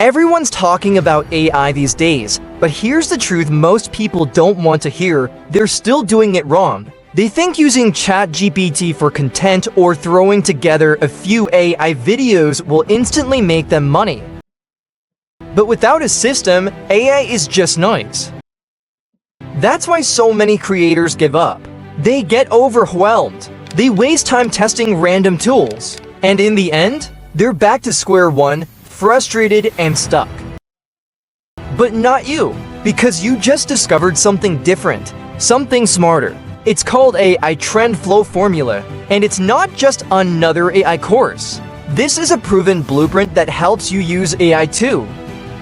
Everyone's talking about AI these days, but here's the truth most people don't want to hear: they're still doing it wrong. They think using ChatGPT for content or throwing together a few AI videos will instantly make them money. But without a system, AI is just noise. That's why so many creators give up. They get overwhelmed. They waste time testing random tools. And in the end, they're back to square one, frustrated and stuck. But not you, because you just discovered something different, something smarter. It's called AI Trend Flow Formula, and it's not just another AI course. This is a proven blueprint that helps you use AI too.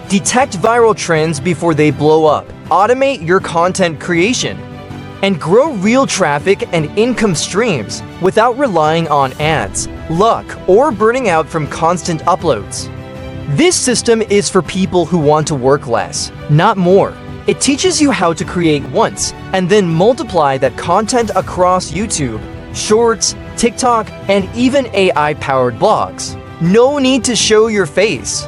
Detect viral trends before they blow up, automate your content creation, and grow real traffic and income streams without relying on ads, luck, or burning out from constant uploads. This system is for people who want to work less, not more. It teaches you how to create once and then multiply that content across YouTube, Shorts, TikTok, and even AI-powered blogs. No need to show your face.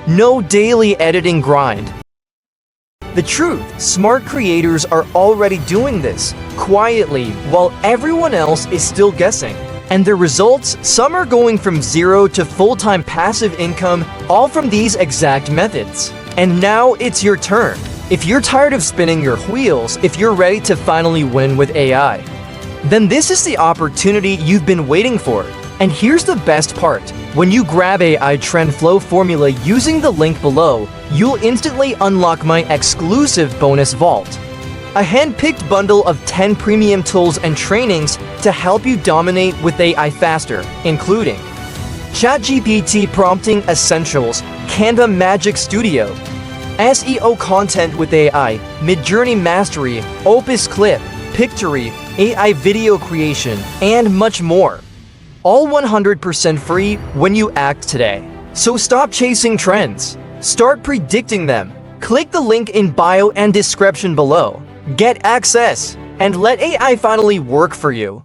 No daily editing grind. The truth, smart creators are already doing this, quietly, while everyone else is still guessing. And the results, some are going from zero to full-time passive income, all from these exact methods. And now it's your turn. If you're tired of spinning your wheels, if you're ready to finally win with AI, then this is the opportunity you've been waiting for. And here's the best part. When you grab AI Trend Flow Formula using the link below, you'll instantly unlock my exclusive bonus vault. A hand-picked bundle of 10 premium tools and trainings to help you dominate with AI faster, including ChatGPT Prompting Essentials, Canva Magic Studio, SEO Content with AI, Midjourney Mastery, Opus Clip, Pictory, AI Video Creation, and much more. All 100% free when you act today. So stop chasing trends. Start predicting them. Click the link in bio and description below. Get access and let AI finally work for you.